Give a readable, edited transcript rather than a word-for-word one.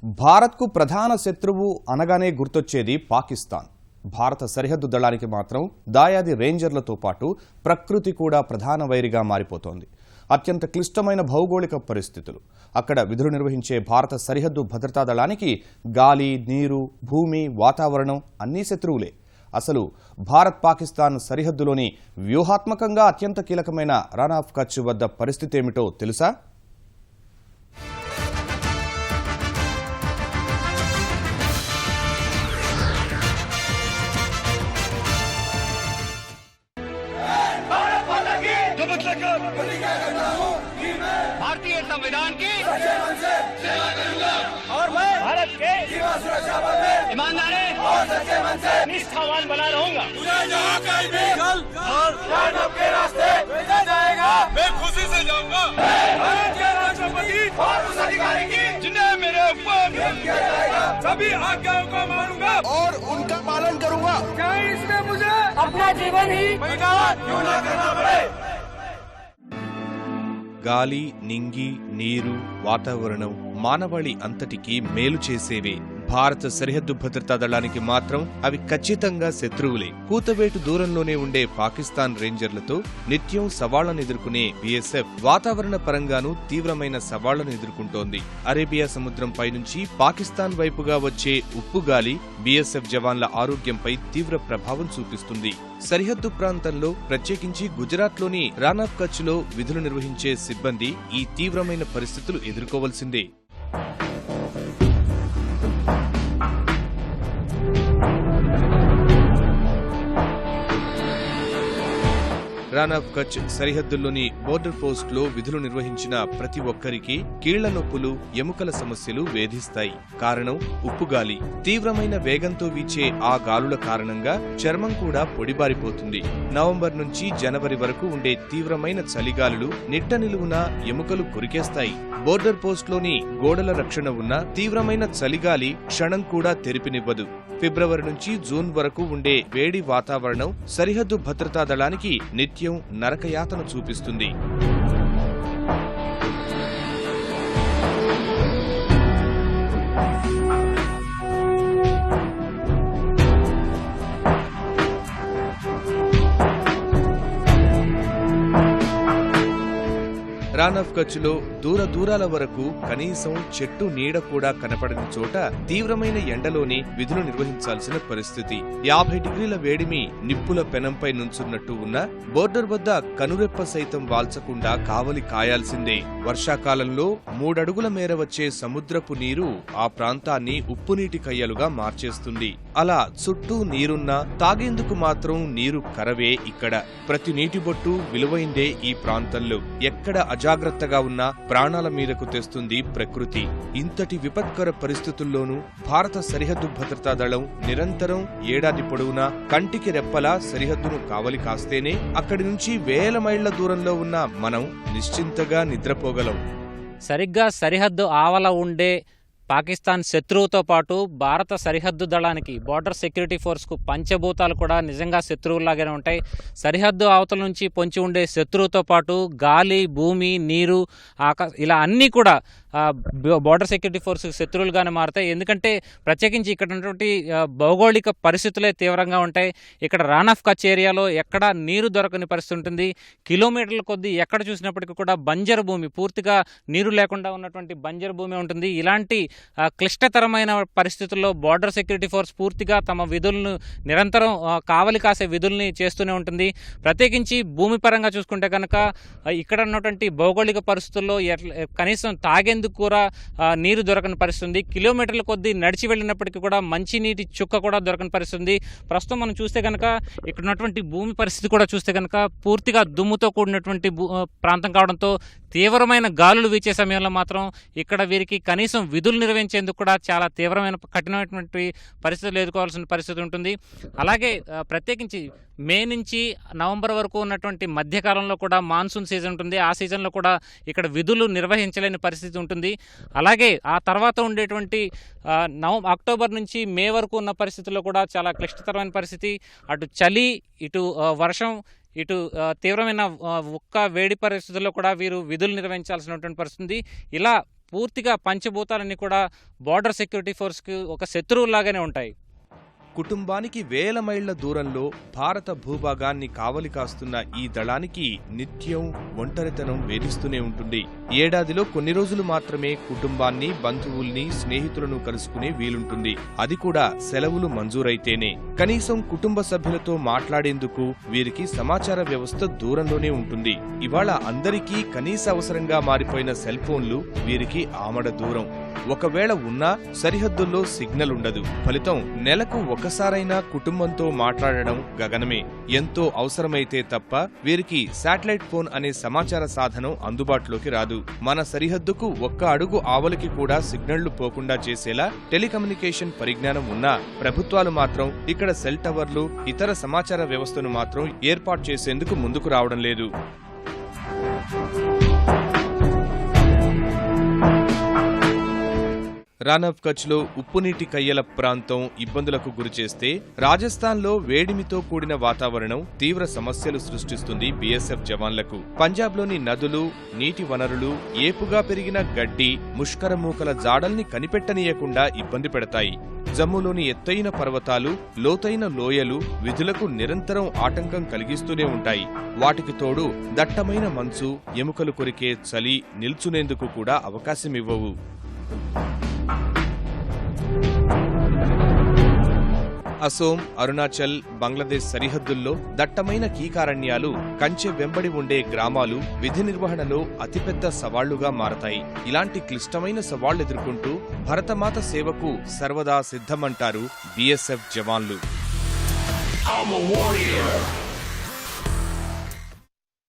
భారత్కు ప్రధాన శత్రువు అనగానే గుర్తొచ్చేది పాకిస్తాన్. భారత సరిహద్దు దళానికి మాత్రం దాయాది రేంజర్లతో పాటు ప్రకృతి కూడా ప్రధాన వైరిగా మారిపోతోంది. అత్యంత క్లిష్టమైన భౌగోళిక పరిస్థితులు. అక్కడ విధులు నిర్వహించే భారత సరిహద్దు భద్రతా దళానికి గాలి, నీరు, భూమి, వాతావరణం అన్నీ శత్రువులే. అసలు భారత్ పాకిస్తాన్ సరిహద్దులోని వ్యూహాత్మకంగా అత్యంత కీలకమైన రన్ ఆఫ్ కచ్ వద్ద పరిస్థితి ఏమిటో తెలుసా? भारतीय संविधान की सेवा करूंगा और मैं भारत के ईमानदारी और सच्चे मन से निष्ठावान बना रहूंगा। के रास्ते जाएगा, मैं खुशी से जाऊंगा। भारत के राष्ट्रपति और उस अधिकारी की जिन्हें मेरे ऊपर किया जाएगा, सभी आज्ञाओं को मानूंगा और उनका पालन करूंगा। क्या इसमें मुझे अपना जीवन ही क्यों न करना पड़े। గాలి, నింగి, నీరు, వాతావరణం మానవాళి అంతటికీ మేలు చేసేవే. భారత సరిహద్దు భద్రతా దళానికి మాత్రం అవి ఖచ్చితంగా శత్రువులే. కూతవేటు దూరంలోనే ఉండే పాకిస్తాన్ రేంజర్లతో నిత్యం సవాళ్లను ఎదుర్కొనే బీఎస్ఎఫ్ వాతావరణ పరంగానూ తీవ్రమైన సవాళ్లను ఎదుర్కొంటోంది. అరేబియా సముద్రం పైనుంచి పాకిస్తాన్ వైపుగా వచ్చే ఉప్పుగాలి బీఎస్ఎఫ్ జవాన్ల ఆరోగ్యంపై తీవ్ర ప్రభావం చూపిస్తుంది. సరిహద్దు ప్రాంతంలో, ప్రత్యేకించి గుజరాత్లోని రన్ ఆఫ్ కచ్ లో విధులు నిర్వహించే సిబ్బంది ఈ తీవ్రమైన పరిస్థితులు ఎదుర్కోవాల్సిందే. రన్ ఆఫ్ కచ్ సరిహద్దుల్లోని బోర్డర్ పోస్ట్ లో విధులు నిర్వహించిన ప్రతి ఒక్కరికి కీళ్ల నొప్పులు, ఎముకల సమస్యలు వేధిస్తాయి. కారణం ఉప్పుగాలి. తీవ్రమైన వేగంతో వీచే ఆ గాలుల కారణంగా చర్మం కూడా పొడిబారిపోతుంది. నవంబర్ నుంచి జనవరి వరకు ఉండే తీవ్రమైన చలిగాలులు నిట్ట నిలువున ఎముకలు కొరికేస్తాయి. బోర్డర్ పోస్ట్ లోని గోడల రక్షణ ఉన్న తీవ్రమైన చలిగాలి క్షణం కూడా తెరిపినివ్వదు. ఫిబ్రవరి నుంచి జూన్ వరకు ఉండే వేడి వాతావరణం సరిహద్దు భద్రతా దళానికి నిత్యం నరకయాతన చూపిస్తుంది. రన్ ఆఫ్ కచ్ లో దూరాల వరకు కనీసం చెట్టు నీడ కూడా కనపడని చోట తీవ్రమైన ఎండలోనే విధులు నిర్వహించాల్సిన పరిస్థితి. 50 డిగ్రీల వేడిమి నిప్పుల పెనంపై నుంచున్నట్టు ఉన్న బోర్డర్ వద్ద కనురెప్ప సైతం వాల్చకుండా కావలి కాయాల్సిందే. వర్షాకాలంలో 3 అడుగుల మేర వచ్చే సముద్రపు నీరు ఆ ప్రాంతాన్ని ఉప్పునీటి కయ్యలుగా మార్చేస్తుంది. అలా చుట్టూ నీరున్నా తాగేందుకు మాత్రం నీరు కరవే ఇక్కడ. ప్రతి నీటి బొట్టు విలువైందే ఈ ప్రాంతంలో. ఎక్కడ అజాగ్రత్తగా ఉన్న ప్రాణాల మీదకు తెస్తుంది ప్రకృతి. ఇంతటి విపత్కర పరిస్థితుల్లోనూ భారత సరిహద్దు భద్రతా దళం నిరంతరం ఏడాది పొడవునా కంటికి రెప్పలా సరిహద్దును కావలి కాస్తేనే అక్కడి నుంచి వేల మైళ్ల దూరంలో ఉన్న మనం నిశ్చింతగా నిద్రపోగలం. సరిగ్గా సరిహద్దు ఆవల ఉండే పాకిస్తాన్ శత్రువుతో పాటు భారత సరిహద్దు దళానికి, బార్డర్ సెక్యూరిటీ ఫోర్స్కు పంచభూతాలు కూడా నిజంగా శత్రువులాగానే ఉంటాయి. సరిహద్దు అవతల నుంచి పొంచి ఉండే శత్రువుతో పాటు గాలి, భూమి, నీరు, ఇలా అన్నీ కూడా బార్డర్ సెక్యూరిటీ ఫోర్స్ శత్రువులుగానే మారుతాయి. ఎందుకంటే ప్రత్యేకించి ఇక్కడ ఉన్నటువంటి భౌగోళిక పరిస్థితులే తీవ్రంగా ఉంటాయి. ఇక్కడ రన్ ఆఫ్ కచ్ ఏరియాలో ఎక్కడ నీరు దొరకని పరిస్థితి ఉంటుంది. కిలోమీటర్ల కొద్దీ ఎక్కడ చూసినప్పటికీ కూడా బంజరు భూమి, పూర్తిగా నీరు లేకుండా ఉన్నటువంటి బంజరు భూమి ఉంటుంది. ఇలాంటి క్లిష్టతరమైన పరిస్థితుల్లో బార్డర్ సెక్యూరిటీ ఫోర్స్ పూర్తిగా తమ విధులను నిరంతరం కావలి కాసే విధుల్ని చేస్తూనే ఉంటుంది. ప్రత్యేకించి భూమి పరంగా చూసుకుంటే కనుక ఇక్కడ ఉన్నటువంటి భౌగోళిక పరిస్థితుల్లో కనీసం తాగేందుకు కూడా నీరు దొరకని పరిస్థితి. కిలోమీటర్ల కొద్దీ నడిచి వెళ్ళినప్పటికీ కూడా మంచినీటి చుక్క కూడా దొరకని పరిస్థితి. ప్రస్తుతం మనం చూస్తే కనుక ఇక్కడ ఉన్నటువంటి భూమి పరిస్థితి కూడా చూస్తే కనుక పూర్తిగా దుమ్ముతో కూడినటువంటి ప్రాంతం కావడంతో తీవ్రమైన గాలులు వీచే సమయంలో మాత్రం ఇక్కడ వీరికి కనీసం విధులు నిర్వహించేందుకు కూడా చాలా తీవ్రమైన, కఠినమైనటువంటి పరిస్థితులు ఎదుర్కోవాల్సిన పరిస్థితి ఉంటుంది. అలాగే ప్రత్యేకించి మే నుంచి నవంబర్ వరకు ఉన్నటువంటి మధ్యకాలంలో కూడా మాన్సూన్ సీజన్ ఉంటుంది. ఆ సీజన్లో కూడా ఇక్కడ విధులు నిర్వహించలేని పరిస్థితి ఉంటుంది. అలాగే ఆ తర్వాత ఉండేటువంటి అక్టోబర్ నుంచి మే వరకు ఉన్న పరిస్థితుల్లో కూడా చాలా క్లిష్టతరమైన పరిస్థితి. అటు చలి, ఇటు వర్షం, ఇటు తీవ్రమైన వేడి పరిస్థితుల్లో కూడా వీరు విధులు నిర్వహించాల్సినటువంటి పరిస్థితి. ఇలా పూర్తిగా పంచభూతాలన్నీ కూడా బార్డర్ సెక్యూరిటీ ఫోర్స్కి ఒక శత్రువులాగానే ఉంటాయి. కుటుంబానికి వేల మైళ్ల దూరంలో భారత భూభాగాన్ని కావలి కాస్తున్న ఈ దళానికి నిత్యం ఒంటరితనం వేధిస్తూనే ఉంటుంది. ఏడాదిలో కొన్ని రోజులు మాత్రమే కుటుంబాన్ని, బంధువుల్ని, స్నేహితులను కలుసుకునే వీలుంటుంది. అది కూడా సెలవులు మంజూరైతేనే. కనీసం కుటుంబ సభ్యులతో మాట్లాడేందుకు వీరికి సమాచార వ్యవస్థ దూరంలోనే ఉంటుంది. ఇవాళ అందరికీ కనీస అవసరంగా మారిపోయిన సెల్ ఫోన్లు వీరికి ఆమడ దూరం. ఒకవేళ ఉన్నా సరిహద్దుల్లో సిగ్నల్ ఉండదు. ఫలితం నెలకు ఒకసారైనా కుటుంబంతో మాట్లాడడం గగనమే. ఎంతో అవసరమైతే తప్ప వీరికి శాటిలైట్ ఫోన్ అనే సమాచార సాధనం అందుబాటులోకి రాదు. మన సరిహద్దుకు ఒక్క అడుగు ఆవలికి కూడా సిగ్నళ్లు పోకుండా చేసేలా టెలికమ్యూనికేషన్ పరిజ్ఞానం ఉన్నా ప్రభుత్వాలు మాత్రం ఇక్కడ సెల్ టవర్లు, ఇతర సమాచార వ్యవస్థను మాత్రం ఏర్పాటు చేసేందుకు ముందుకు రావడం లేదు. రాన్ ఆఫ్ కచ్లో ఉప్పునీటి కయ్యల ప్రాంతం ఇబ్బందులకు గురిచేస్తే రాజస్థాన్లో వేడిమితో కూడిన వాతావరణం తీవ్ర సమస్యలు సృష్టిస్తుంది బీఎస్ఎఫ్ జవాన్లకు. పంజాబ్లోని నదులు, నీటి వనరులు, ఏపుగా పెరిగిన గడ్డి, ముష్కరమూకల జాడల్ని కనిపెట్టనీయకుండా ఇబ్బంది పెడతాయి. జమ్మూలోని ఎత్తైన పర్వతాలు, లోతైన లోయలు విధులకు నిరంతరం ఆటంకం కలిగిస్తూనే ఉంటాయి. వాటికి తోడు దట్టమైన మంచు, ఎముకలు కొరికే చలి నిల్చునేందుకు కూడా అవకాశమివ్వవు. అసోం, అరుణాచల్, బంగ్లాదేశ్ సరిహద్దుల్లో దట్టమైన కీకారణ్యాలు, కంచె వెంబడి ఉండే గ్రామాలు విధి నిర్వహణలో అతిపెద్ద సవాళ్లుగా మారతాయి. ఇలాంటి క్లిష్టమైన సవాళ్లు ఎదుర్కొంటూ భరతమాత సేవకు సర్వదా సిద్ధమంటారు బీఎస్ఎఫ్ జవాన్లు.